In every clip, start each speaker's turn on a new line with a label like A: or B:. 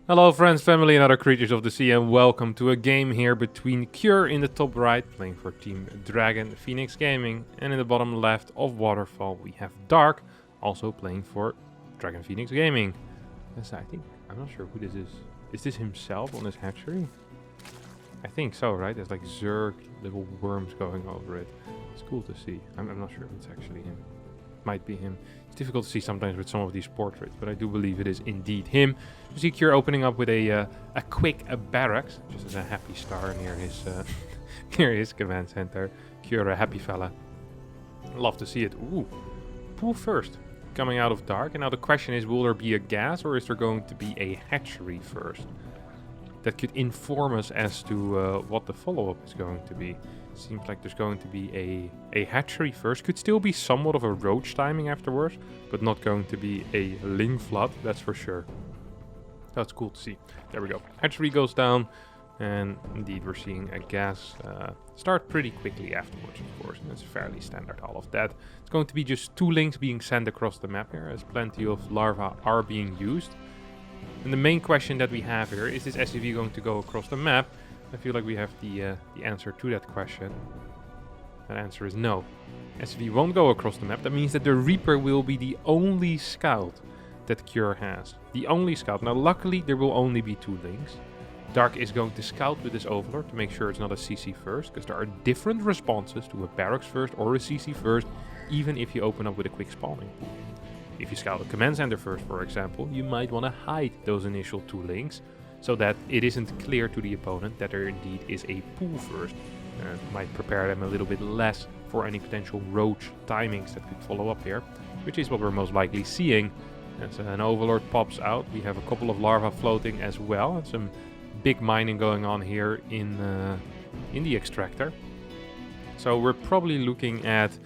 A: Hello friends, family and other creatures of the sea, and welcome to a game here between Cure in the top right, playing for Team Dragon Phoenix Gaming, and in the bottom left of Waterfall we have Dark, also playing for Dragon Phoenix Gaming. Yes, I'm not sure who this is. Is this himself on his hatchery? I think so, right? There's like Zerg little worms going over it. It's cool to see. I'm not sure if it's actually him. Might be him. It's difficult to see sometimes with some of these portraits, but I do believe it is indeed him. You see Cure opening up with a quick barracks, just as a happy star near his near his command center. Cure, a happy fella. Love to see it. Ooh, pool first, coming out of Dark, and now the question is, will there be a gas or is there going to be a hatchery first? That could inform us as to what the follow-up is going to be. Seems like there's going to be a hatchery first. Could still be somewhat of a roach timing afterwards, but not going to be a ling flood, that's for sure. That's cool to see. There we go. Hatchery goes down, and indeed we're seeing a gas start pretty quickly afterwards, of course. And that's fairly standard, all of that. It's going to be just 2 links being sent across the map here, as plenty of larvae are being used. And the main question that we have here, is this SCV going to go across the map? I feel like we have the answer to that question. That answer is no. SCV won't go across the map. That means that the Reaper will be the only scout that Cure has. The only scout. Now luckily there will only be 2 links. Dark is going to scout with this Overlord to make sure it's not a CC first, because there are different responses to a barracks first or a CC first, even if you open up with a quick spawning pool. If you scout a command center first, for example, you might want to hide those initial 2 links so that it isn't clear to the opponent that there indeed is a pool first. Might prepare them a little bit less for any potential roach timings that could follow up here, which is what we're most likely seeing. As an Overlord pops out, we have a couple of larvae floating as well, and some big mining going on here in the extractor. So we're probably looking at,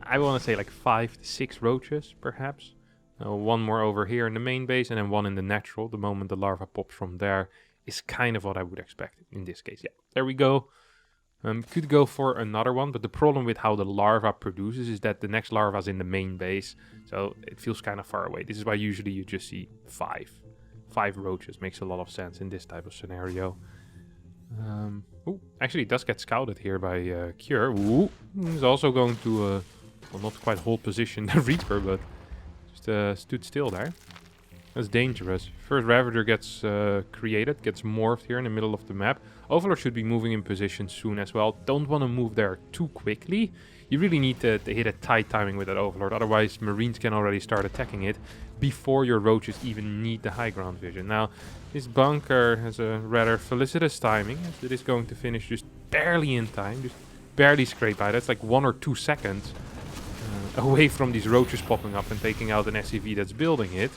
A: I want to say like 5 to 6 roaches, perhaps. 1 more over here in the main base, and then 1 in the natural. The moment the larva pops from there is kind of what I would expect in this case. Yeah, there we go. Could go for another one, but the problem with how the larva produces is that the next larva is in the main base, so it feels kind of far away. This is why usually you just see 5. 5 roaches makes a lot of sense in this type of scenario. Ooh, actually it does get scouted here by Cure. Ooh, he's also going to, well, not quite hold position, the Reaper, but just stood still there. That's dangerous. First Ravager gets created, gets morphed here in the middle of the map. Overlord should be moving in position soon as well. Don't want to move there too quickly. You really need to hit a tight timing with that Overlord, otherwise Marines can already start attacking it before your roaches even need the high ground vision. Now, this bunker has a rather felicitous timing, as it is going to finish just barely in time, just barely scrape by. That's like 1 or 2 seconds away from these roaches popping up and taking out an SCV that's building it.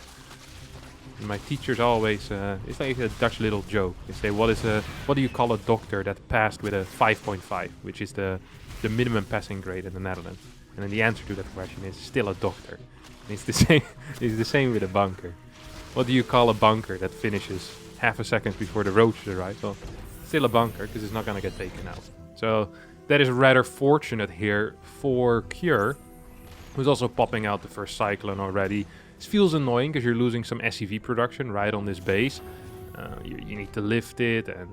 A: And my teachers always, it's like a Dutch little joke. They say, what do you call a doctor that passed with a 5.5, which is the minimum passing grade in the Netherlands? And then the answer to that question is still a doctor. And it's the same. It's the same with a bunker. What do you call a bunker that finishes half a second before the roaches arrive? Well, still a bunker, because it's not going to get taken out. So that is rather fortunate here for Cure, who's also popping out the first Cyclone already. This feels annoying because you're losing some SCV production right on this base. You need to lift it, and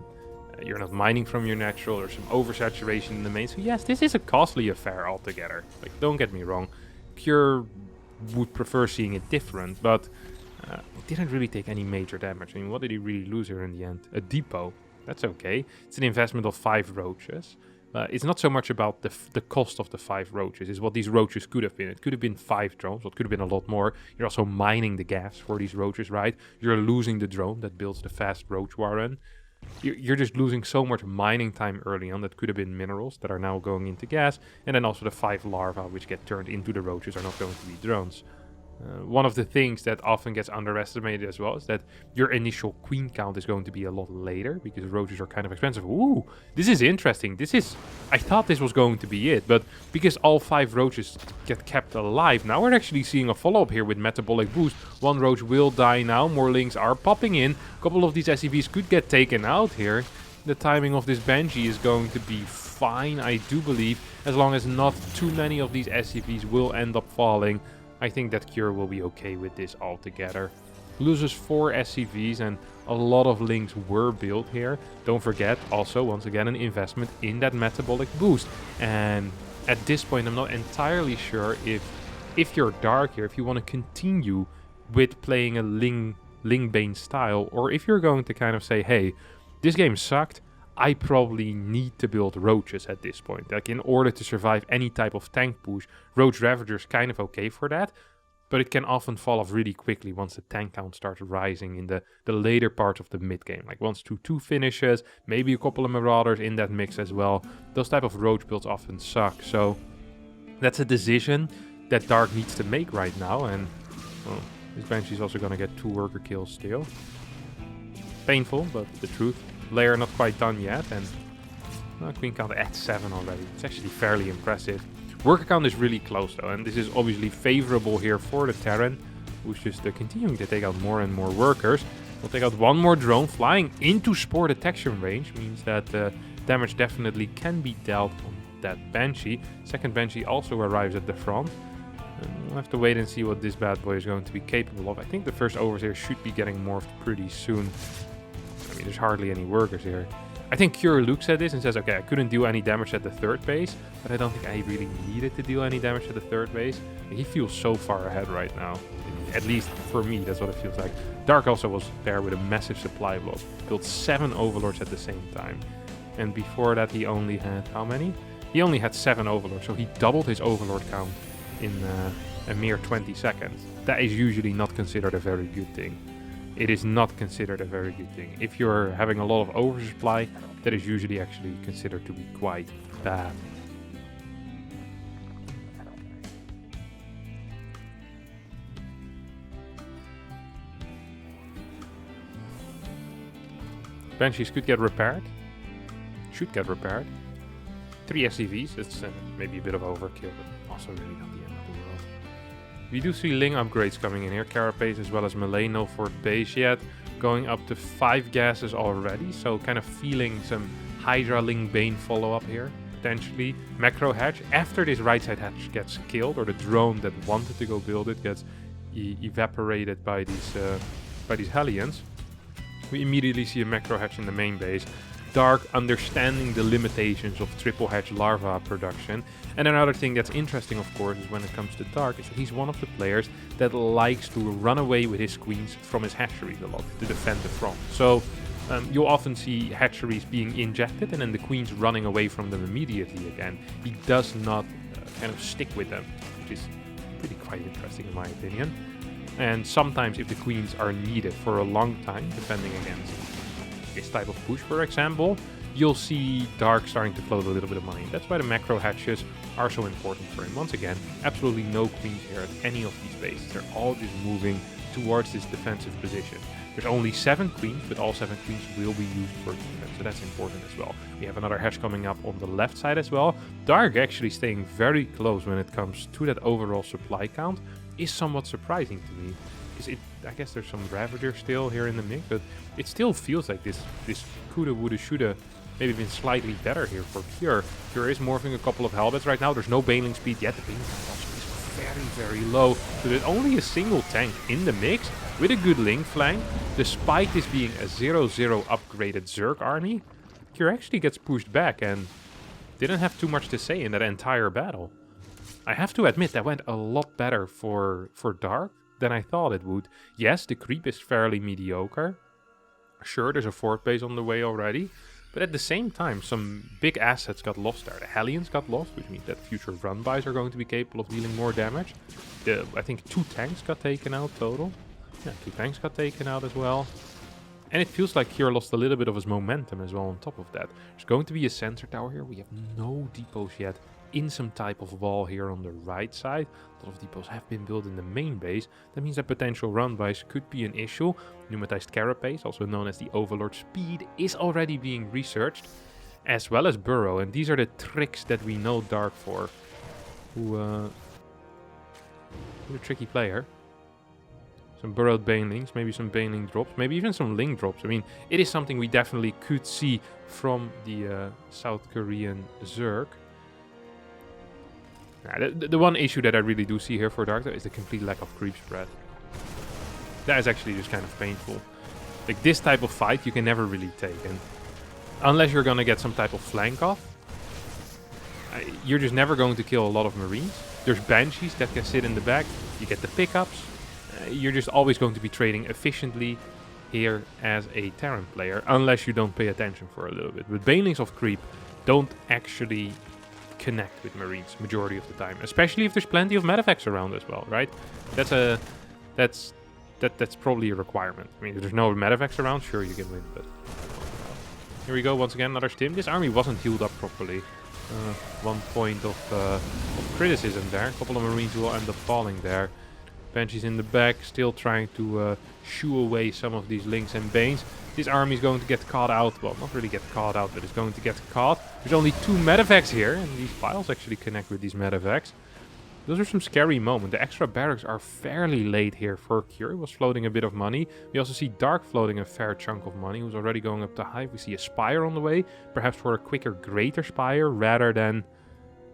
A: you're not mining from your natural. There's some oversaturation in the main. So yes, this is a costly affair altogether. Like, don't get me wrong. Cure would prefer seeing it different, but it didn't really take any major damage. I mean, what did he really lose here in the end? A depot. That's okay. It's an investment of 5 roaches. It's not so much about the cost of the 5 roaches, it's what these roaches could have been. It could have been 5 drones, it could have been a lot more. You're also mining the gas for these roaches, right? You're losing the drone that builds the fast roach warren. You're just losing so much mining time early on that could have been minerals that are now going into gas. And then also the 5 larvae which get turned into the roaches are not going to be drones. One of the things that often gets underestimated as well is that your initial queen count is going to be a lot later, because roaches are kind of expensive. Ooh, this is interesting. I thought this was going to be it, but because all 5 roaches get kept alive, now we're actually seeing a follow-up here with metabolic boost. 1 roach will die now, more links are popping in. A couple of these SCVs could get taken out here. The timing of this Banshee is going to be fine, I do believe, as long as not too many of these SCVs will end up falling. I think that Cure will be okay with this altogether. loses 4 SCVs, and a lot of links were built here. Don't forget, also, once again, an investment in that metabolic boost. And at this point, I'm not entirely sure if you're Dark here, if you want to continue with playing a Lingbane style, or if you're going to kind of say, hey, this game sucked, I probably need to build roaches at this point. Like, in order to survive any type of tank push, Roach Ravager's kind of okay for that, but it can often fall off really quickly once the tank count starts rising in the later part of the mid game. Like once 2-2 finishes, maybe a couple of Marauders in that mix as well. Those type of roach builds often suck, so that's a decision that Dark needs to make right now. And well, this Banshee's also gonna get 2 worker kills still. Painful, but the truth. Layer not quite done yet, and queen count at 7 already. It's actually fairly impressive. Worker count is really close though, and this is obviously favorable here for the Terran, who's just continuing to take out more and more workers. We'll take out 1 more drone. Flying into spore detection range means that damage definitely can be dealt on that Banshee. Second Banshee also arrives at the front. And we'll have to wait and see what this bad boy is going to be capable of. I think the first overseer should be getting morphed pretty soon. I mean, there's hardly any workers here. I think Cure looks at this and says, okay, I couldn't do any damage at the 3rd base, but I don't think I really needed to do any damage at the 3rd base. He feels so far ahead right now. At least for me, that's what it feels like. Dark also was there with a massive supply block. Built 7 Overlords at the same time. And before that, he only had, how many? He only had 7 Overlords, so he doubled his Overlord count in a mere 20 seconds. That is usually not considered a very good thing. It is not considered a very good thing. If you're having a lot of oversupply, that is usually actually considered to be quite bad. Banshees could get repaired. Should get repaired. 3 SCVs, it's maybe a bit of overkill, but also really not the end of the world. We do see Ling upgrades coming in here. Carapace as well as melee, no 4th base yet. Going up to 5 gases already, so kind of feeling some Hydra Ling Bane follow-up here, potentially. Macro hatch, after this right side hatch gets killed, or the drone that wanted to go build it gets evaporated by these Hellions, we immediately see a macro hatch in the main base. Dark understanding the limitations of triple hatch larva production. And another thing that's interesting, of course, is when it comes to Dark, is that he's one of the players that likes to run away with his queens from his hatcheries a lot to defend the front. So you'll often see hatcheries being injected and then the queens running away from them immediately again. He does not kind of stick with them, which is really quite interesting in my opinion. And sometimes if the queens are needed for a long time, defending against this type of push, for example, you'll see Dark starting to float a little bit of money. That's why the macro hatches are so important for him. Once again, absolutely no queens here at any of these bases. They're all just moving towards this defensive position. There's only 7 queens, but all 7 queens will be used for defense, so that's important as well. We have another hatch coming up on the left side as well. Dark actually staying very close when it comes to that overall supply count is somewhat surprising to me. Because I guess there's some Ravager still here in the mix, but it still feels like this coulda, woulda, shoulda maybe been slightly better here for Cure. Cure is morphing a couple of Helbets right now. There's no Baneling speed yet. The Baneling speed also is very, very low. So there's only a single tank in the mix with a good Link flank. Despite this being a 0-0 upgraded Zerg army, Cure actually gets pushed back and didn't have too much to say in that entire battle. I have to admit, that went a lot better for Dark than I thought it would. Yes, the creep is fairly mediocre. Sure, there's a 4th base on the way already, but at the same time, some big assets got lost there. The Hellions got lost, which means that future run-bys are going to be capable of dealing more damage. I think 2 tanks got taken out total. Yeah, 2 tanks got taken out as well. And it feels like Cure lost a little bit of his momentum as well on top of that. There's going to be a sensor tower here. We have no depots yet in some type of wall here on the right side. A lot of depots have been built in the main base. That means that potential run-bys could be an issue. Pneumatized Carapace, also known as the Overlord Speed, is already being researched, as well as Burrow. And these are the tricks that we know Dark for. Who a tricky player. Some burrowed Banelings, maybe some Baneling drops, maybe even some Ling drops. I mean, it is something we definitely could see from the South Korean Zerg. The one issue that I really do see here for Dark though is the complete lack of creep spread. That is actually just kind of painful. Like, this type of fight you can never really take, and unless you're gonna get some type of flank off, you're just never going to kill a lot of Marines. There's Banshees that can sit in the back, you get the pickups. You're just always going to be trading efficiently here as a Terran player, unless you don't pay attention for a little bit. But Banelings of Creep don't actually connect with Marines majority of the time, especially if there's plenty of medevacs around as well, right? That's probably a requirement. I mean, if there's no medevacs around, sure you can win, but here we go once again, another stim. This army wasn't healed up properly. 1 point of criticism there. A couple of Marines will end up falling there. Banshees in the back, still trying to shoo away some of these Links and Banes. This army is going to get caught out. Well, not really get caught out, but it's going to get caught. There's only 2 medevacs here, and these files actually connect with these medevacs. Those are some scary moments. The extra barracks are fairly late here for Cure. He was floating a bit of money. We also see Dark floating a fair chunk of money. Who's already going up to Hive. We see a Spire on the way, perhaps for a quicker, greater Spire, rather than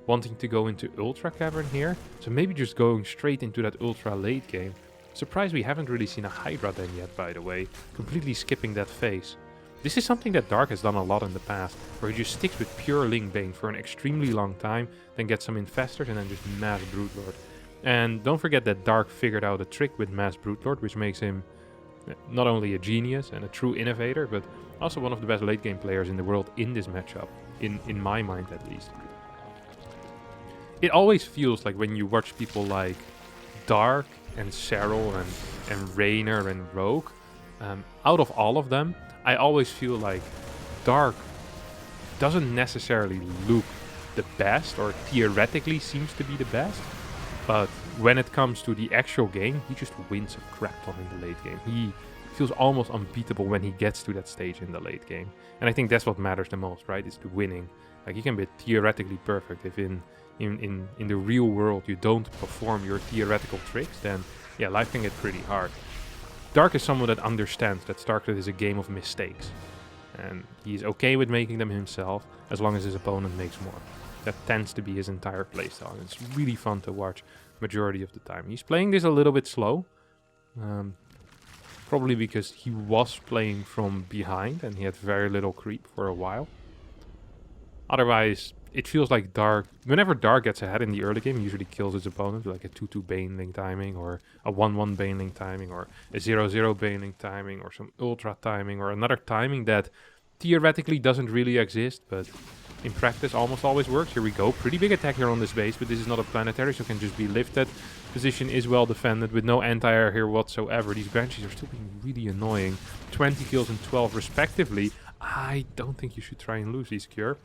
A: wanting to go into Ultra Cavern here. So maybe just going straight into that Ultra late game. Surprised we haven't really seen a Hydra then yet, by the way. Completely skipping that phase. This is something that Dark has done a lot in the past, where he just sticks with pure Ling Bane for an extremely long time, then gets some Infestors and then just mass Broodlord. And don't forget that Dark figured out a trick with mass Broodlord, which makes him not only a genius and a true innovator, but also one of the best late game players in the world in this matchup, in my mind at least. It always feels like when you watch people like Dark and Serral and Raynor and Rogue, out of all of them, I always feel like Dark doesn't necessarily look the best, or theoretically seems to be the best, but when it comes to the actual game, he just wins a crap ton in the late game. He feels almost unbeatable when he gets to that stage in the late game. And I think that's what matters the most, right? Is the winning. Like, you can be theoretically perfect if in the real world you don't perform your theoretical tricks, then yeah, life can get pretty hard. Dark is someone that understands that StarCraft is a game of mistakes, and he's okay with making them himself as long as his opponent makes more. That tends to be his entire playstyle, and it's really fun to watch majority of the time. He's playing this a little bit slow, probably because he was playing from behind and he had very little creep for a while. Otherwise, it feels like Dark, whenever Dark gets ahead in the early game, he usually kills his opponent with like a 2-2 Baneling timing, or a 1-1 Baneling timing, or a 0-0 Baneling timing, or some Ultra timing, or another timing that theoretically doesn't really exist, but in practice almost always works. Here we go, pretty big attack here on this base, but this is not a planetary, so it can just be lifted. Position is well defended with no anti-air here whatsoever. These Banshees are still being really annoying. 20 kills and 12 respectively. I don't think you should try and lose these, Cure.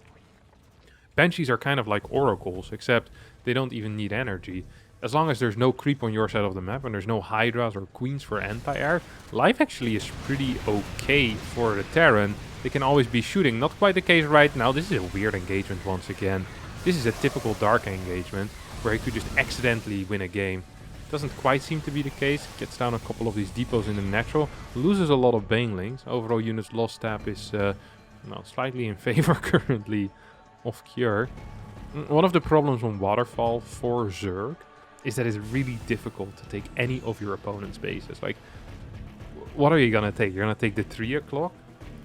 A: Banshees are kind of like oracles, except they don't even need energy. As long as there's no creep on your side of the map and there's no Hydras or Queens for anti-air, life actually is pretty okay for the Terran. They can always be shooting. Not quite the case right now. This is a weird engagement once again. This is a typical Dark engagement where he could just accidentally win a game. Doesn't quite seem to be the case. Gets down a couple of these depots in the natural. Loses a lot of Banelings. Overall units lost stab is slightly in favor currently of Cure. One of the problems on Waterfall for Zerg is that it's really difficult to take any of your opponent's bases. Like, what are you gonna take? You're gonna take the 3 o'clock?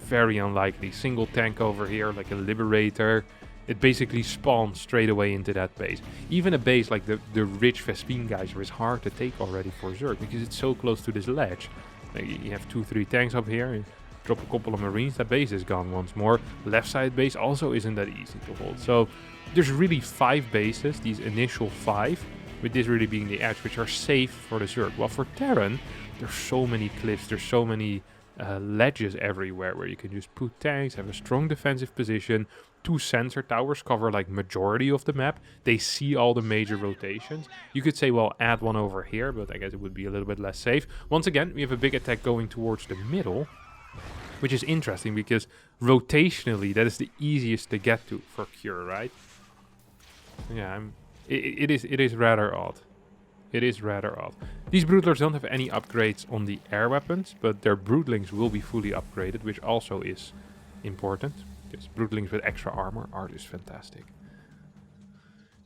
A: Very unlikely. Single tank over here, like a Liberator. It basically spawns straight away into that base. Even a base like the rich Vespene Geyser is hard to take already for Zerg because it's so close to this ledge. Like, you have 2-3 tanks up here. You drop a couple of Marines, that base is gone once more. Left side base also isn't that easy to hold. So there's really 5 bases, these initial 5, with this really being the edge, which are safe for the Zerg. Well, for Terran, there's so many cliffs, there's so many ledges everywhere where you can just put tanks, have a strong defensive position. 2 sensor towers cover like majority of the map. They see all the major rotations. You could say, well, add one over here, but I guess it would be a little bit less safe. Once again, we have a big attack going towards the middle, which is interesting because rotationally that is the easiest to get to for Cure, right? Yeah, it is rather odd. It is rather odd. These Broodlords don't have any upgrades on the air weapons, but their Broodlings will be fully upgraded, which also is important. Because Broodlings with extra armor are just fantastic.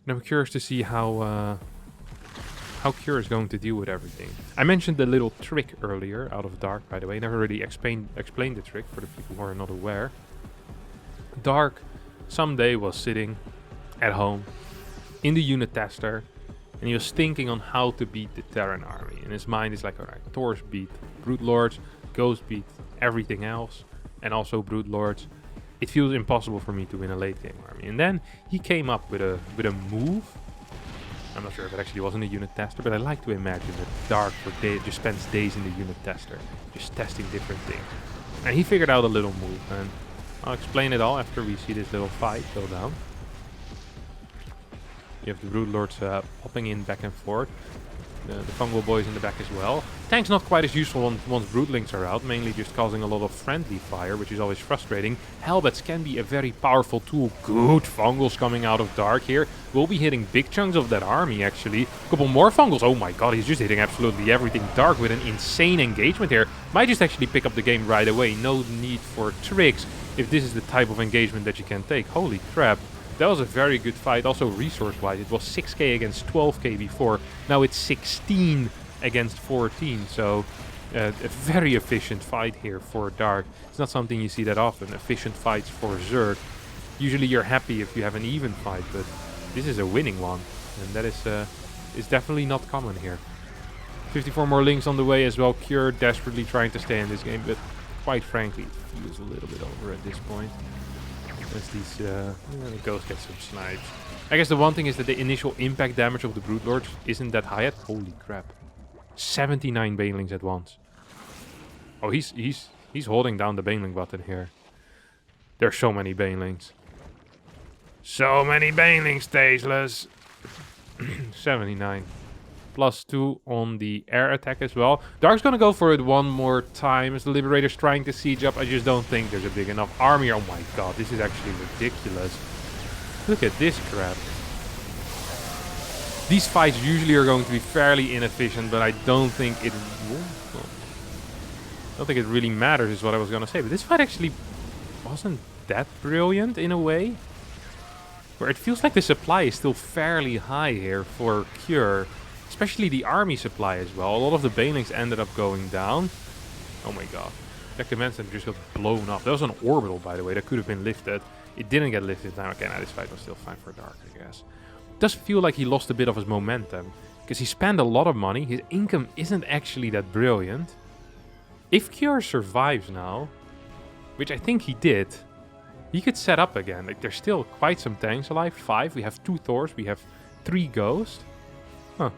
A: And I'm curious to see how how Cure is going to deal with everything. I mentioned the little trick earlier out of Dark, by the way. Never really explained the trick for the people who are not aware. Dark someday was sitting at home in the unit tester, and he was thinking on how to beat the Terran army. In his mind, he's like, alright, Taurs beat Broodlords, Ghost beat everything else, and also Broodlords. It feels impossible for me to win a late game army. And then he came up with a move. I'm not sure if it actually was in the unit tester, but I like to imagine that Dark just spends days in the unit tester, just testing different things. And he figured out a little move, and I'll explain it all after we see this little fight go down. You have the Broodlords popping in back and forth. The fungal boys in the back as well. Tank's not quite as useful once Broodlings are out, mainly just causing a lot of friendly fire, which is always frustrating. Hellbats can be a very powerful tool. Good fungals coming out of Dark here. We'll be hitting big chunks of that army, actually. A couple more fungals. Oh my god, he's just hitting absolutely everything. Dark with an insane engagement here. Might just actually pick up the game right away. No need for tricks if this is the type of engagement that you can take. Holy crap. That was a very good fight, also resource-wise. It was 6k against 12k before. Now it's 16 against 14, so a very efficient fight here for Dark. It's not something you see that often, efficient fights for Zerg. Usually you're happy if you have an even fight, but this is a winning one. And that is definitely not common here. 54 more links on the way as well. Cure desperately trying to stay in this game, but quite frankly, it feels a little bit over at this point. As these Ghosts get some snipes. I guess the one thing is that the initial impact damage of the Broodlords isn't that high yet. Holy crap. 79 Banelings at once. Oh, he's holding down the Baneling button here. There's so many Banelings. So many Banelings, Tasteless. 79. +2 on the air attack as well. Dark's gonna go for it one more time as the Liberator's trying to siege up. I just don't think there's a big enough army. Oh my god, this is actually ridiculous. Look at this crap. These fights usually are going to be fairly inefficient, but I don't think it really matters is what I was gonna say. But this fight actually wasn't that brilliant in a way. Where it feels like the supply is still fairly high here for Cure. Especially the army supply as well. A lot of the Banelings ended up going down. Oh my god. Jack the Manson just got blown up. That was an orbital, by the way. That could have been lifted. It didn't get lifted. Now, okay, now this fight was still fine for Dark, I guess. It does feel like he lost a bit of his momentum. Because he spent a lot of money. His income isn't actually that brilliant. If Cure survives now, which I think he did, he could set up again. Like, there's still quite some tanks alive. 5. We have 2 Thors. We have 3 Ghosts. Huh.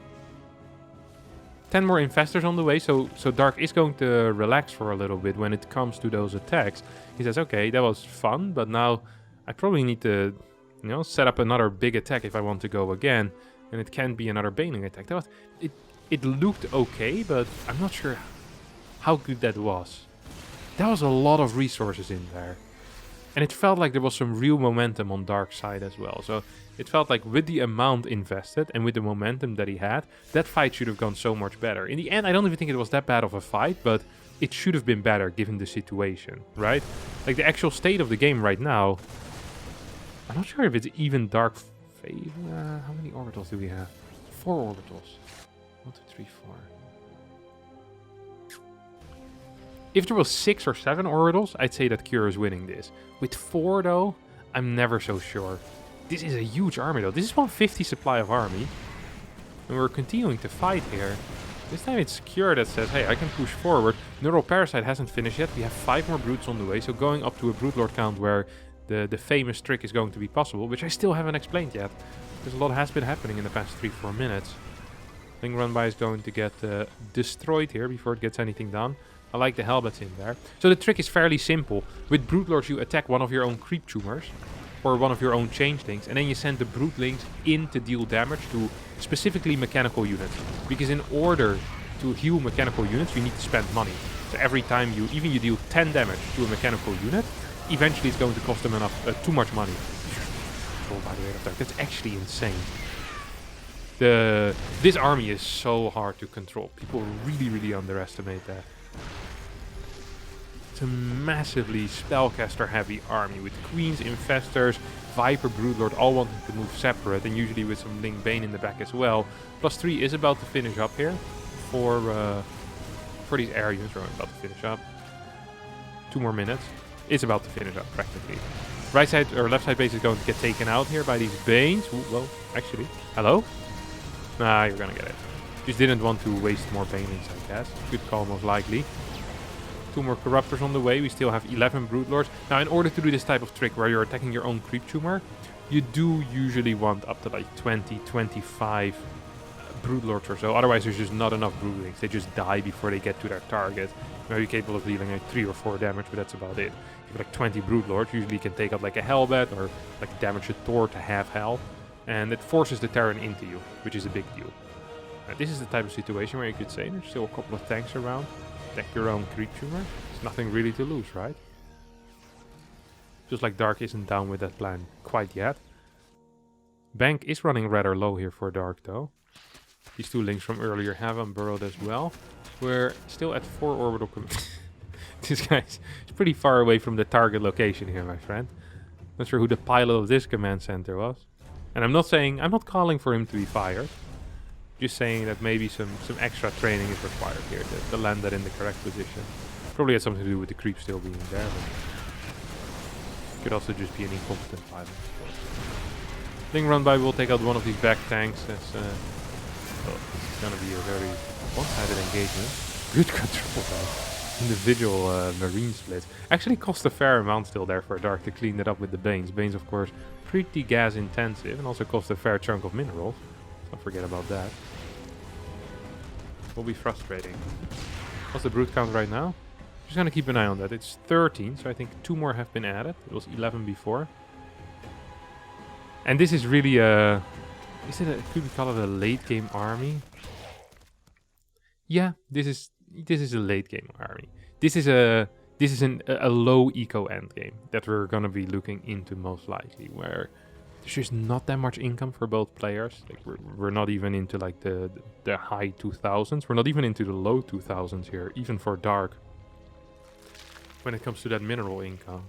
A: 10 more Infestors on the way, so Dark is going to relax for a little bit when it comes to those attacks. He says, okay, that was fun, but now I probably need to, set up another big attack if I want to go again. And it can be another Baneling attack. It looked okay, but I'm not sure how good that was. There was a lot of resources in there. And it felt like there was some real momentum on Dark's side as well. So it felt like with the amount invested and with the momentum that he had, that fight should have gone so much better. In the end, I don't even think it was that bad of a fight, but it should have been better given the situation, right? Like the actual state of the game right now, I'm not sure if it's even Dark favor. How many orbitals do we have? 4 orbitals. 1, 2, 3, 4. If there was 6 or 7 orbitals, I'd say that Cure is winning this. With 4 though, I'm never so sure. This is a huge army though. This is 150 supply of army. And we're continuing to fight here. This time it's Cure that says, hey, I can push forward. Neural Parasite hasn't finished yet. We have 5 more Broods on the way. So going up to a Broodlord count where the famous trick is going to be possible, which I still haven't explained yet. Because a lot has been happening in the past 3-4 minutes. Ling Run By is going to get destroyed here before it gets anything done. I like the Hellbats in there. So the trick is fairly simple. With Broodlords you attack one of your own creep tumors or one of your own changelings, and then you send the Broodlings in to deal damage to specifically mechanical units. Because in order to heal mechanical units, you need to spend money. So every time you deal 10 damage to a mechanical unit, eventually it's going to cost them too much money. Oh, by the way, that's actually insane. This army is so hard to control. People really, really underestimate that. It's a massively spellcaster heavy army with queens, infestors, Viper, Broodlord all wanting to move separate, and usually with some Link Bane in the back as well. +3 is about to finish up here for these air units. We're about to finish up. 2 more minutes. It's about to finish up practically. Right side or left side base is going to get taken out here by these Banes. Ooh, well, actually, hello? Nah, you're gonna get it. Just didn't want to waste more Banelings, I guess. Good call, most likely. 2 more Corruptors on the way. We still have 11 Broodlords. Now, in order to do this type of trick where you're attacking your own creep tumor, you do usually want up to like 20, 25 Broodlords or so. Otherwise, there's just not enough Broodlings. They just die before they get to their target. You may be capable of dealing like 3 or 4 damage, but that's about it. If you have like 20 Broodlords, usually you can take out like a Hellbat or like damage a Thor to half health. And it forces the Terran into you, which is a big deal. Now, this is the type of situation where you could say there's still a couple of tanks around. Attack your own creep tumor. There's nothing really to lose, right? Feels like Dark isn't down with that plan quite yet. Bank is running rather low here for Dark though. These 2 links from earlier have unburrowed as well. We're still at 4 orbital This guy's pretty far away from the target location here, my friend. Not sure who the pilot of this command center was. And I'm not calling for him to be fired. Just saying that maybe some extra training is required here to land that in the correct position. Probably has something to do with the creep still being there, but could also just be an incompetent pilot. Thing run by will take out one of these back tanks. That's well, it's gonna be a very one-sided engagement. Good control though. Individual marine splits. Actually cost a fair amount still there for Dark to clean that up with the Banes. Banes of course pretty gas intensive and also cost a fair chunk of minerals. Don't forget about that. Will be frustrating. What's the brood count right now? Just gonna keep an eye on that. It's 13, so I think 2 more have been added. It was 11 before. And this is really a... could we call it a late game army? Yeah, this is a late game army. This is a low eco end game that we're gonna be looking into most likely, where there's just not that much income for both players. Like we're not even into like the high 2000s. We're not even into the low 2000s here, even for Dark. When it comes to that mineral income,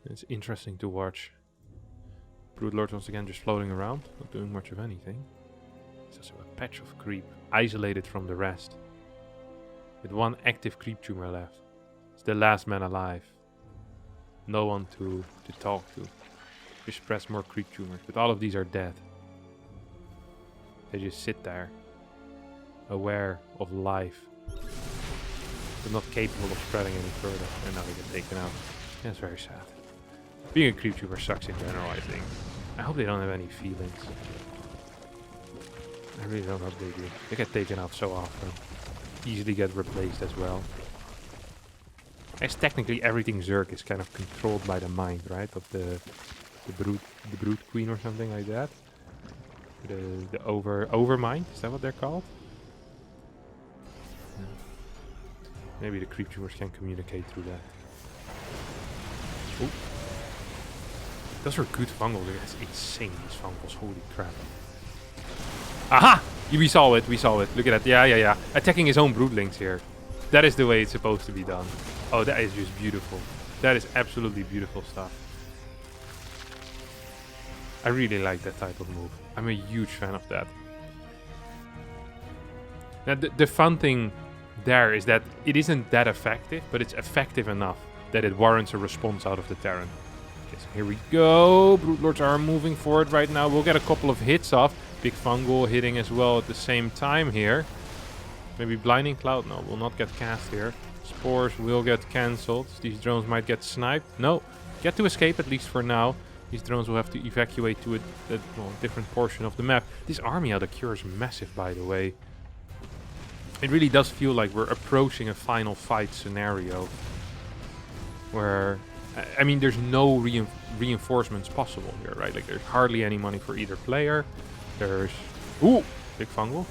A: it's interesting to watch. Broodlord once again just floating around, not doing much of anything. It's also a patch of creep, isolated from the rest. With 1 active creep tumor left. It's the last man alive. No one to talk to. Just press more creep tumors, but all of these are dead. They just sit there, aware of life, but not capable of spreading any further, and now they get taken out. Yeah, it's very sad. Being a creep tumor sucks in general, I think. I hope they don't have any feelings. I really don't hope they do. They get taken out so often. Easily get replaced as well. As technically everything Zerg is kind of controlled by the mind, right? Of the brood queen or something like that. The overmind, is that what they're called? Yeah. Maybe the creep tumors can communicate through that. Ooh. Those are good fungals. That's insane, these fungals. Holy crap. Aha! We saw it. Look at that. Yeah. Attacking his own broodlings here. That is the way it's supposed to be done. Oh, that is just beautiful. That is absolutely beautiful stuff. I really like that type of move. I'm a huge fan of that. Now, the fun thing there is that it isn't that effective, but it's effective enough that it warrants a response out of the Terran. Okay, so here we go. Broodlords are moving forward right now. We'll get a couple of hits off. Big Fungal hitting as well at the same time here. Maybe Blinding Cloud? No, will not get cast here. Spores will get cancelled. These drones might get sniped. No, get to escape at least for now. These drones will have to evacuate to a different portion of the map. This army out of Cure is massive, by the way. It really does feel like we're approaching a final fight scenario. Where, I mean, there's no reinforcements possible here, right? Like, there's hardly any money for either player. There's... Ooh! Big Fungal.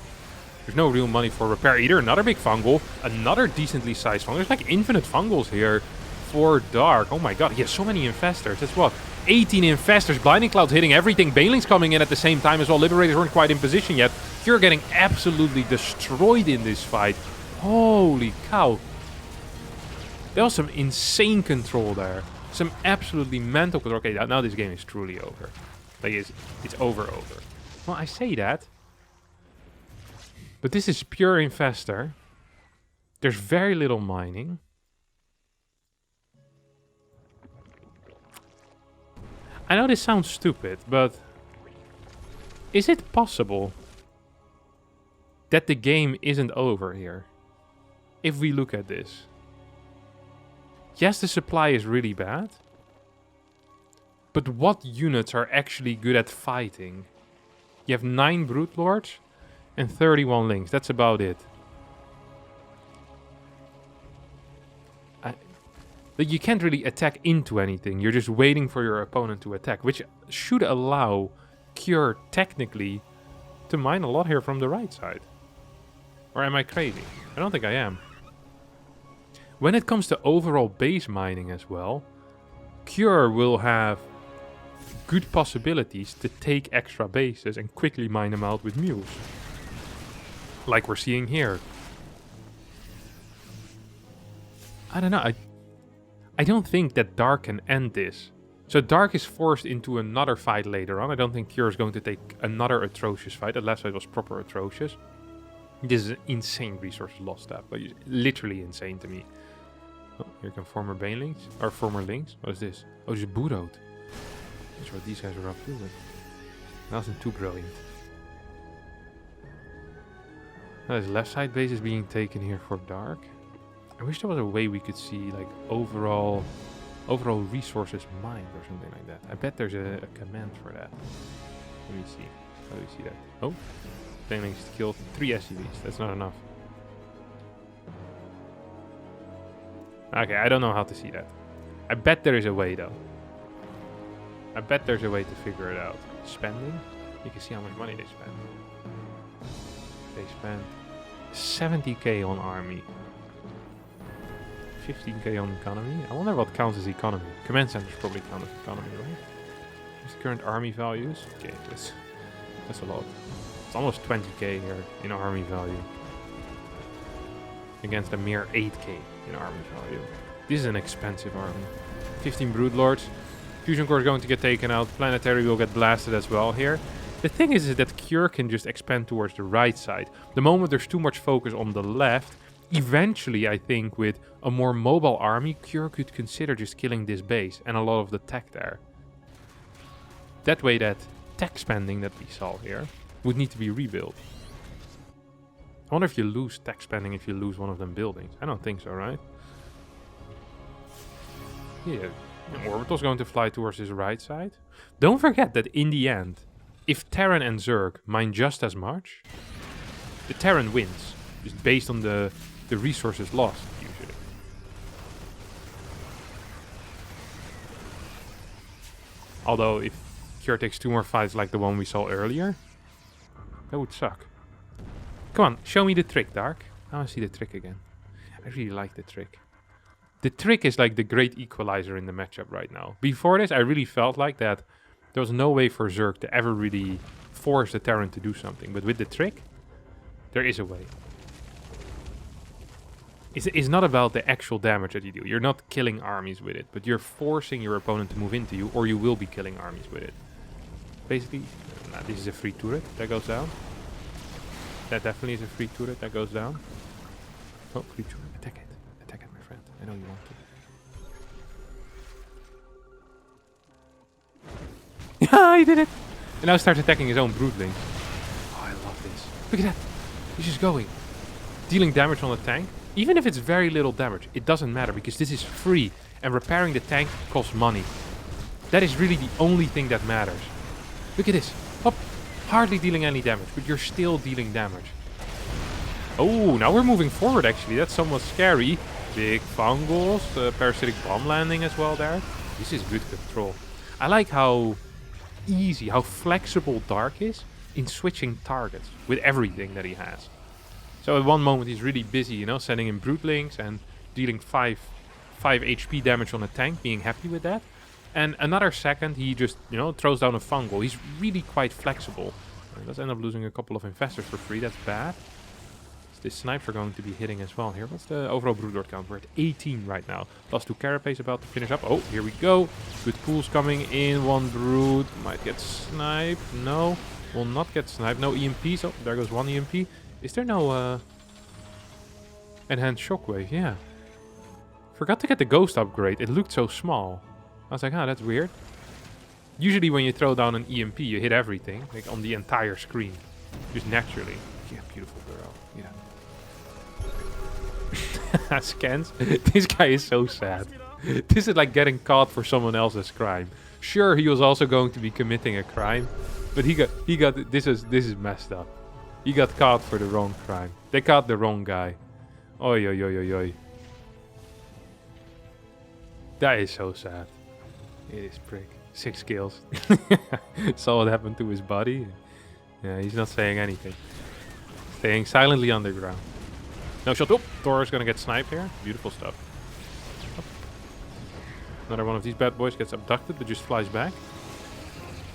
A: There's no real money for repair either. Another big fungal. Another decently sized fungal. There's like infinite fungals here for Dark. Oh my god. He has so many infestors. That's what? 18 infestors. Blinding Cloud hitting everything. Banelings coming in at the same time as well. Liberators weren't quite in position yet. You're getting absolutely destroyed in this fight. Holy cow. There was some insane control there. Some absolutely mental control. Okay, now this game is truly over. Like, it's over. Well, I say that. But this is pure infestor. There's very little mining. I know this sounds stupid, but is it possible that the game isn't over here? If we look at this. Yes, the supply is really bad. But what units are actually good at fighting? You have 9 Broodlords and 31 Lings. That's about it. But you can't really attack into anything. You're just waiting for your opponent to attack, which should allow Cure technically to mine a lot here from the right side. Or am I crazy? I don't think I am. When it comes to overall base mining as well, Cure will have good possibilities to take extra bases and quickly mine them out with mules. Like we're seeing here. I don't know. I don't think that Dark can end this. So Dark is forced into another fight later on. I don't think Cure is going to take another atrocious fight. The last fight was proper atrocious. This is an insane resource lost step. Like, literally insane to me. Oh, here come former Banelings. Or former Lings. What is this? Oh, this is Burrowed. That's what these guys are up to. But that wasn't too brilliant. Now this left side base is being taken here for Dark. I wish there was a way we could see like overall resources mined or something like that. I bet there's a command for that. Let me see. How do we see that? Oh, Banelings killed 3 SCVs. That's not enough. Okay, I don't know how to see that. I bet there is a way though. I bet there's a way to figure it out. Spending? You can see how much money they spend. They spend 70k on army. 15k on economy. I wonder what counts as economy. Command centers probably count as economy, right? What's the current army values? Okay, that's a lot. It's almost 20k here in army value. Against a mere 8k in army value. This is an expensive army. 15 Broodlords. Fusion Core is going to get taken out. Planetary will get blasted as well here. The thing is that Cure can just expand towards the right side. The moment there's too much focus on the left, eventually I think with a more mobile army, Cure could consider just killing this base and a lot of the tech there. That way that tech spending that we saw here would need to be rebuilt. I wonder if you lose tech spending if you lose one of them buildings. I don't think so, right? Yeah, Orbital's going to fly towards his right side. Don't forget that in the end, if Terran and Zerg mine just as much, the Terran wins. Just based on the resources lost, usually. Although, if Cure takes 2 more fights like the one we saw earlier, that would suck. Come on, show me the trick, Dark. I want to see the trick again. I really like the trick. The trick is like the great equalizer in the matchup right now. Before this, I really felt like that there was no way for Zerg to ever really force the Terran to do something. But with the trick, there is a way. It's not about the actual damage that you do. You're not killing armies with it, but you're forcing your opponent to move into you, or you will be killing armies with it. Basically, this is a free turret that goes down. That definitely is a free turret that goes down. Oh, free turret. Attack it. Attack it, my friend. I know you want to. Yeah, he did it! And now starts attacking his own broodling. Oh, I love this. Look at that. He's just going. Dealing damage on the tank. Even if it's very little damage, it doesn't matter because this is free. And repairing the tank costs money. That is really the only thing that matters. Look at this. Hop. Hardly dealing any damage, but you're still dealing damage. Oh, now we're moving forward actually. That's somewhat scary. Big fungals, parasitic bomb landing as well there. This is good control. I like how easy, how flexible Dark is in switching targets with everything that he has. So at one moment he's really busy, you know, sending in Broodlings and dealing 5 HP damage on a tank, being happy with that. And another second he just, you know, throws down a fungal. He's really quite flexible. Let's end up losing a couple of infestors for free. That's bad. The snipes are going to be hitting as well here. What's the overall Broodlord count? We're at 18 right now. Plus 2 Carapace about to finish up. Oh, here we go. Good pools coming in. One Brood. Might get sniped. No. Will not get sniped. No EMPs. Oh, there goes one EMP. Is there no enhanced shockwave? Yeah. Forgot to get the ghost upgrade. It looked so small. I was like, that's weird. Usually when you throw down an EMP, you hit everything. Like on the entire screen. Just naturally. Yeah, beautiful girl. Yeah. Scans. This guy is so sad. This is like getting caught for someone else's crime. Sure, he was also going to be committing a crime, but he got this is messed up. He got caught for the wrong crime. They caught the wrong guy. Oi oi oi oi oi. That is so sad. It is prick. 6 kills. Saw what happened to his body. Yeah, he's not saying anything. Staying silently underground. No shot. Oh, Thor is gonna get sniped here. Beautiful stuff. Up. Another one of these bad boys gets abducted, but just flies back.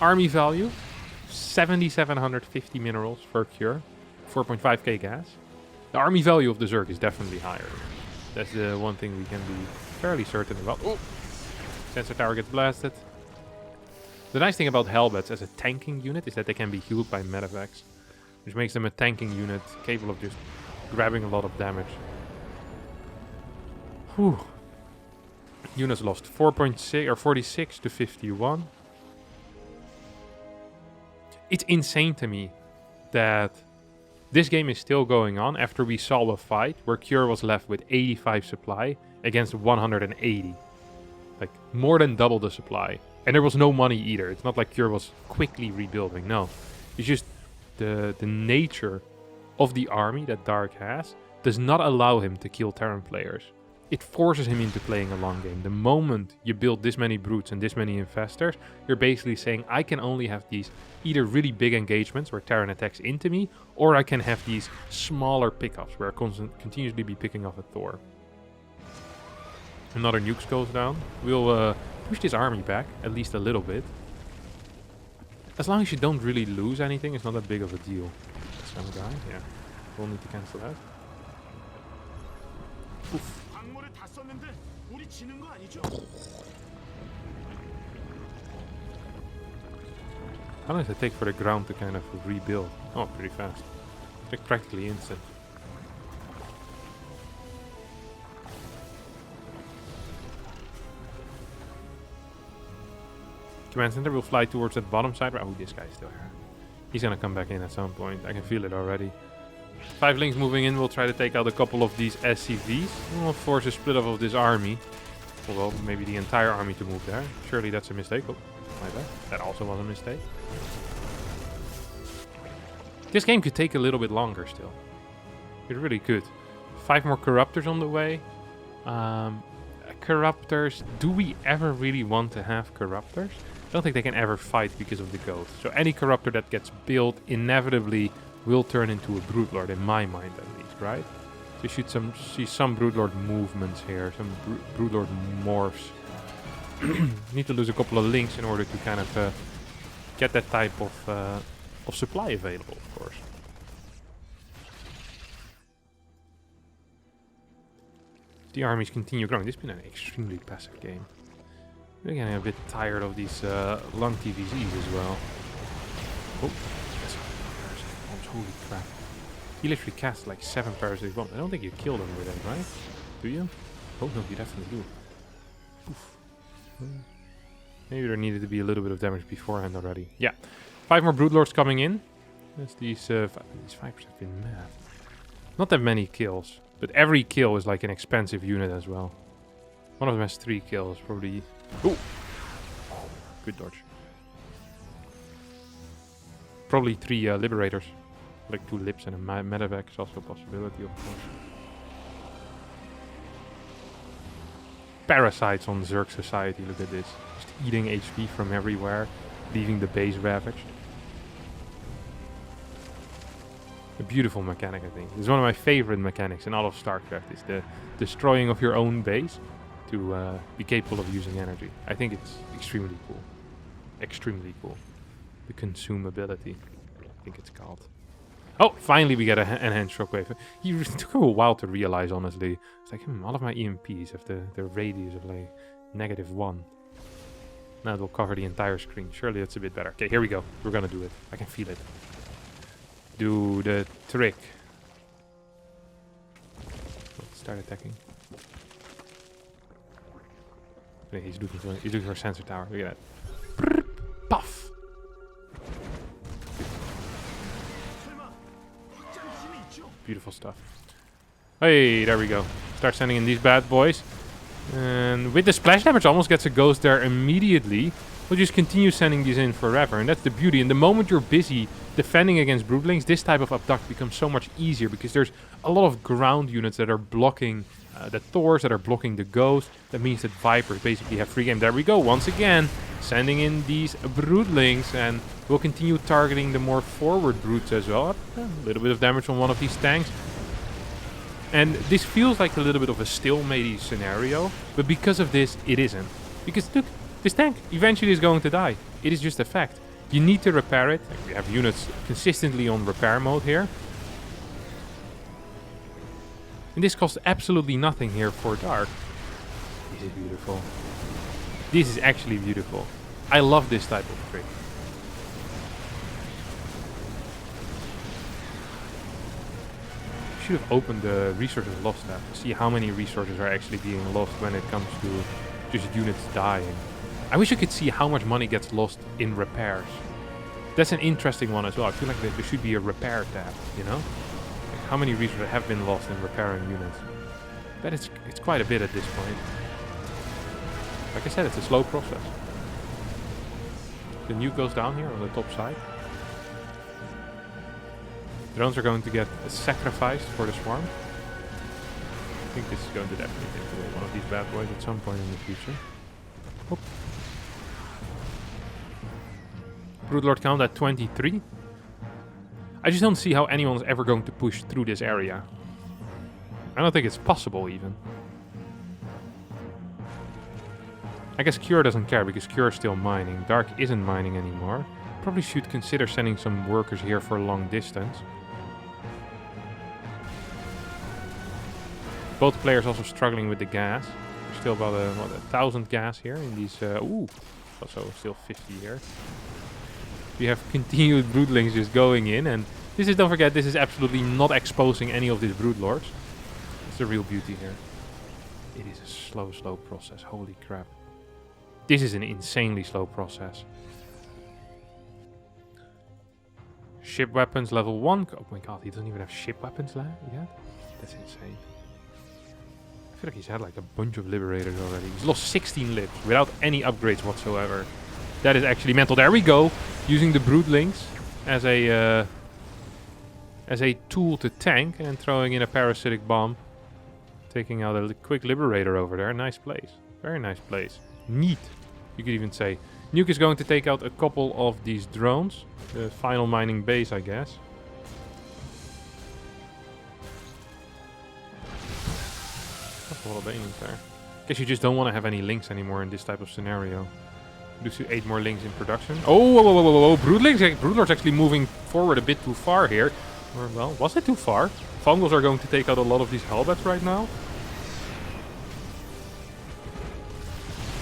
A: Army value. 7,750 minerals for cure. 4.5k gas. The army value of the Zerg is definitely higher. That's the one thing we can be fairly certain about. Oh! Sensor tower gets blasted. The nice thing about Hellbats as a tanking unit is that they can be healed by medevacs, which makes them a tanking unit capable of just grabbing a lot of damage. Whew. Units lost 4.6 or 46 to 51. It's insane to me that this game is still going on after we saw a fight where Cure was left with 85 supply against 180. Like more than double the supply. And there was no money either. It's not like Cure was quickly rebuilding. No. It's just the nature of the army that Dark has does not allow him to kill Terran players. It forces him into playing a long game. The moment you build this many brutes and this many infestors, you're basically saying I can only have these either really big engagements where Terran attacks into me, or I can have these smaller pickups where I continuously be picking off a Thor. Another nukes goes down. We'll push this army back, at least a little bit. As long as you don't really lose anything, it's not that big of a deal. That's gonna die, yeah. We'll need to cancel that. Oof. How long does it take for the ground to kind of rebuild? Oh, pretty fast. Like practically instant. Command center will fly towards that bottom side. Oh, this guy's still here. He's gonna come back in at some point. I can feel it already. 5 links moving in. We'll try to take out a couple of these SCVs. We'll force a split off of this army. Well, maybe the entire army to move there. Surely that's a mistake. Oh, my bad. That also was a mistake. This game could take a little bit longer still. It really could. 5 more Corruptors on the way. Corruptors. Do we ever really want to have Corruptors? I don't think they can ever fight because of the ghost. So any Corruptor that gets built inevitably will turn into a Broodlord, in my mind at least, right? So you should see some Broodlord movements here, some Broodlord morphs. Need to lose a couple of links in order to kind of get that type of supply available, of course. The armies continue growing. This has been an extremely passive game. We're getting a bit tired of these long TVZs as well. Oh, that's holy crap. He literally cast like 7 parasitic bombs. I don't think you killed them with them, right? Do you? Oh no, you definitely do. Oof. Maybe there needed to be a little bit of damage beforehand already. Yeah. 5 more Broodlords coming in. That's these 5% have been mad. Not that many kills, but every kill is like an expensive unit as well. One of them has 3 kills, probably. Ooh! Good dodge. Probably 3 Liberators. Like 2 Lips and a Medevac is also a possibility, of course. Parasites on Zerg Society, look at this. Just eating HP from everywhere, leaving the base ravaged. A beautiful mechanic, I think. It's one of my favorite mechanics in all of StarCraft, is the destroying of your own base to be capable of using energy. I think it's extremely cool. Extremely cool. The consumability, I think it's called. Oh, finally we get an enhanced shockwave. It took a while to realize, honestly. It's like, all of my EMPs have the radius of like -1. Now it will cover the entire screen. Surely that's a bit better. Okay, here we go. We're gonna do it. I can feel it. Do the trick. Start attacking. Yeah, he's looking for a sensor tower. Look at that. Puff. Beautiful stuff. Hey, there we go. Start sending in these bad boys. And with the splash damage, almost gets a ghost there immediately. We'll just continue sending these in forever. And that's the beauty. And the moment you're busy defending against broodlings, this type of abduct becomes so much easier. Because there's a lot of ground units that are blocking the Thors, that are blocking the ghosts. That means that Vipers basically have free game. There we go. Once again, sending in these broodlings. And we'll continue targeting the more forward brutes as well. A little bit of damage on one of these tanks. And this feels like a little bit of a stalemate scenario, but because of this, it isn't. Because look, this tank eventually is going to die. It is just a fact. You need to repair it. We have units consistently on repair mode here. And this costs absolutely nothing here for Dark. This is beautiful. This is actually beautiful. I love this type of trick. Should have opened the resources lost tab to see how many resources are actually being lost when it comes to just units dying. I wish I could see how much money gets lost in repairs. That's an interesting one as well. I feel like there should be a repair tab, you know? Like how many resources have been lost in repairing units. But it's quite a bit at this point. Like I said, it's a slow process. The nuke goes down here on the top side. Drones are going to get sacrificed for the swarm. I think this is going to definitely take away one of these bad boys at some point in the future. Oop. Broodlord count at 23. I just don't see how anyone's ever going to push through this area. I don't think it's possible even. I guess Cure doesn't care because Cure is still mining. Dark isn't mining anymore. Probably should consider sending some workers here for long distance. Both players also struggling with the gas. There's still about 1,000 gas here in these. Ooh, also still 50 here. We have continued broodlings just going in, and this is, don't forget, this is absolutely not exposing any of these broodlords. It's the real beauty here. It is a slow process. Holy crap! This is an insanely slow process. Ship weapons level 1. Oh my god, he doesn't even have ship weapons yet? That's insane. I feel like he's had like a bunch of liberators already. He's lost 16 lives without any upgrades whatsoever. That is actually mental. There we go. Using the broodlings as a tool to tank and throwing in a parasitic bomb. Taking out a quick liberator over there. Nice place. Very nice place. Neat, you could even say. Nuke is going to take out a couple of these drones. The final mining base, I guess. That's a lot of aliens there. Guess you just don't want to have any links anymore in this type of scenario. Do 8 more links in production. Oh, whoa, whoa, whoa, whoa, whoa. Broodlord's actually moving forward a bit too far here. Or, well, was it too far? Fungals are going to take out a lot of these Hellbats right now.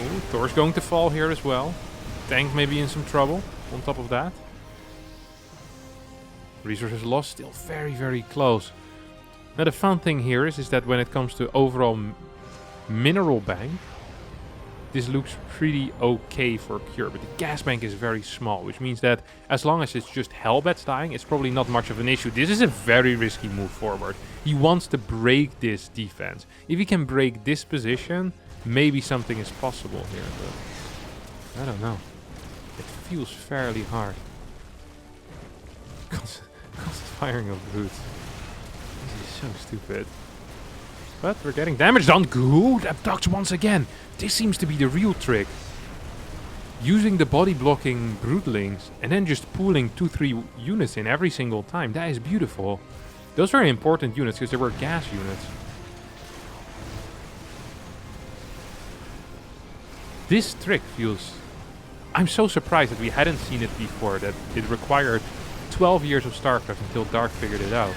A: Ooh, Thor's going to fall here as well. Tank may be in some trouble on top of that. Resources lost, still very, very close. Now the fun thing here is that when it comes to overall mineral bank, this looks pretty okay for Cure, but the gas bank is very small, which means that as long as it's just Hellbats dying, it's probably not much of an issue. This is a very risky move forward. He wants to break this defense. If he can break this position, maybe something is possible here, but I don't know. It feels fairly hard. Constant firing of brutes. This is so stupid. But we're getting damage done. Good abducts once again. This seems to be the real trick. Using the body blocking broodlings and then just pulling 2-3 units in every single time. That is beautiful. Those are important units because they were gas units. This trick feels... I'm so surprised that we hadn't seen it before. That it required 12 years of StarCraft until Dark figured it out.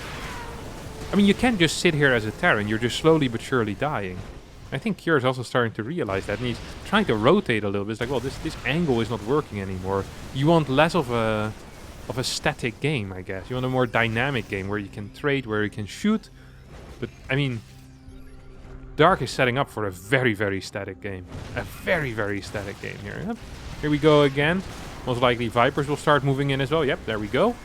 A: I mean, you can't just sit here as a Terran, you're just slowly but surely dying. I think Cure is also starting to realize that, and he's trying to rotate a little bit. It's like, well, this angle is not working anymore. You want less of a static game, I guess. You want a more dynamic game where you can trade, where you can shoot. But, I mean, Dark is setting up for a very, very static game. A very, very static game here. Yep. Here we go again. Most likely Vipers will start moving in as well. Yep, there we go.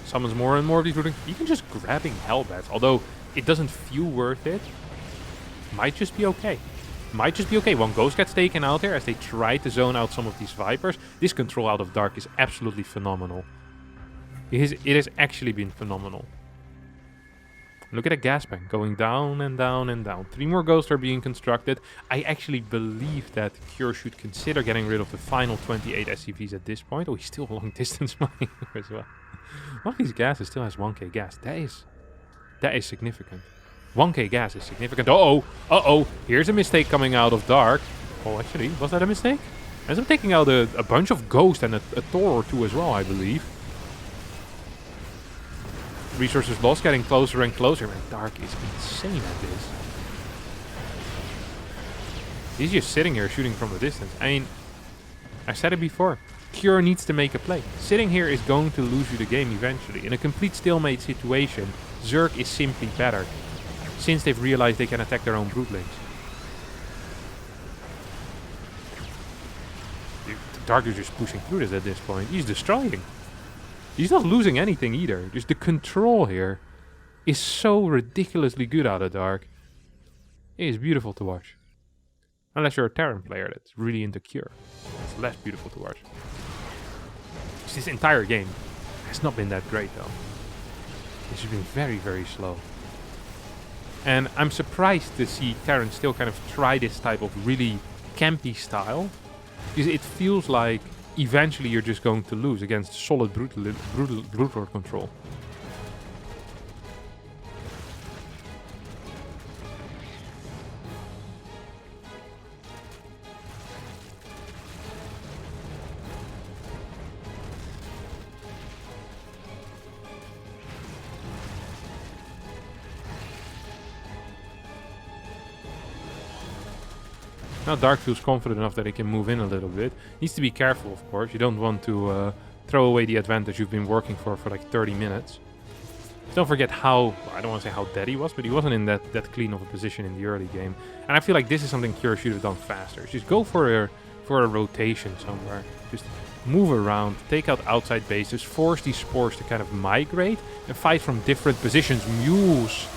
A: Summons more and more of these broodlings. Even just grabbing Hellbats, although it doesn't feel worth it, might just be okay. Might just be okay. One Ghost gets taken out here as they try to zone out some of these Vipers. This control out of Dark is absolutely phenomenal. It has actually been phenomenal. Look at a gas bank going down and down and down. 3 more Ghosts are being constructed. I actually believe that Cure should consider getting rid of the final 28 SCVs at this point. Oh, he's still long distance mining as well. One of these gases still has 1k gas. That is significant. 1k gas is significant. Uh-oh. Here's a mistake coming out of Dark. Oh, actually, was that a mistake? Ends up taking out a bunch of Ghosts and a Thor or 2 as well, I believe. Resources lost, getting closer and closer. Man, Dark is insane at this. He's just sitting here shooting from a distance. I mean, I said it before. Cure needs to make a play. Sitting here is going to lose you the game eventually. In a complete stalemate situation, Zerg is simply better, since they've realized they can attack their own broodlings. Dark is just pushing through this at this point. He's destroying. He's not losing anything either. Just the control here is so ridiculously good out of Dark. It is beautiful to watch. Unless you're a Terran player that's really into Cure. It's less beautiful to watch. This entire game has not been that great though. It's just been very, very slow. And I'm surprised to see Terran still kind of try this type of really campy style. Because it feels like eventually you're just going to lose against solid brutal control. Now Dark feels confident enough that he can move in a little bit. Needs to be careful, of course. You don't want to throw away the advantage you've been working for like 30 minutes. Don't forget how, I don't want to say how dead he was, but he wasn't in that clean of a position in the early game. And I feel like this is something Cure should have done faster. Just go for a rotation somewhere. Just move around, take out outside bases, force these spores to kind of migrate and fight from different positions. Mules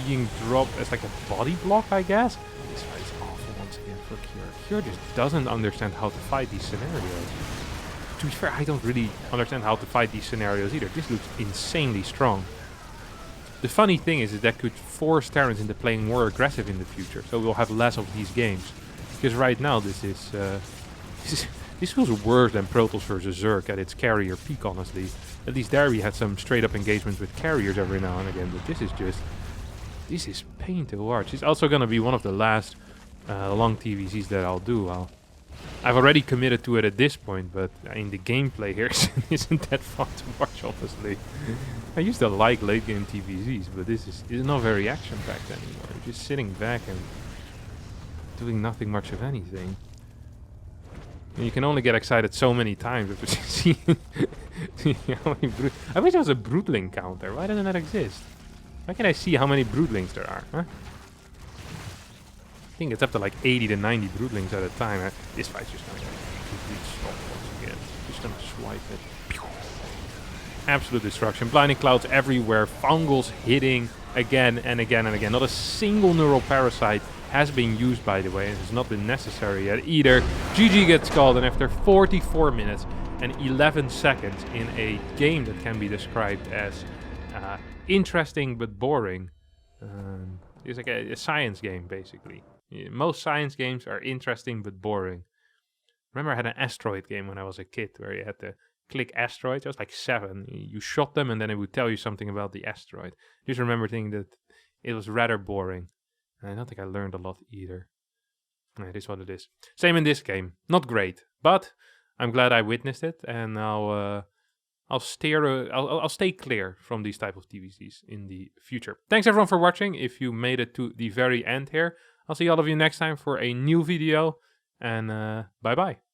A: being dropped as like a body block, I guess. This fight is awful once again for Cure. Cure just doesn't understand how to fight these scenarios. To be fair, I don't really understand how to fight these scenarios either. This looks insanely strong. The funny thing is that could force Terrans into playing more aggressive in the future, so we'll have less of these games. Because right now this feels worse than Protoss versus Zerg at its carrier peak, honestly. At least there we had some straight up engagements with carriers every now and again, but this is pain to watch. It's also going to be one of the last long TVCs that I'll do. I've already committed to it at this point, but in the gameplay here isn't that fun to watch, honestly. I used to like late game TVCs, but this is not very action-packed anymore. You're just sitting back and doing nothing much of anything. And you can only get excited so many times after seeing how many I wish there was a broodling counter. Why doesn't that exist? Why can't I see how many broodlings there are? Huh? I think it's up to like 80 to 90 broodlings at a time. This fight's just gonna get complete stop once again. Just gonna swipe it. Pew. Absolute destruction. Blinding clouds everywhere. Fungals hitting again and again and again. Not a single neural parasite has been used, by the way. It has not been necessary yet either. GG gets called, and after 44 minutes and 11 seconds in a game that can be described as interesting but boring. It's like a science game, basically. Most science games are interesting but boring. Remember I had an asteroid game when I was a kid where you had to click asteroids. It was like 7. You shot them and then it would tell you something about the asteroid. Just remember thinking that it was rather boring. And I don't think I learned a lot either. It is what it is. Same in this game. Not great, but I'm glad I witnessed it, and I'll I'll stay clear from these type of TVCs in the future. Thanks everyone for watching. If you made it to the very end here, I'll see all of you next time for a new video, and bye bye.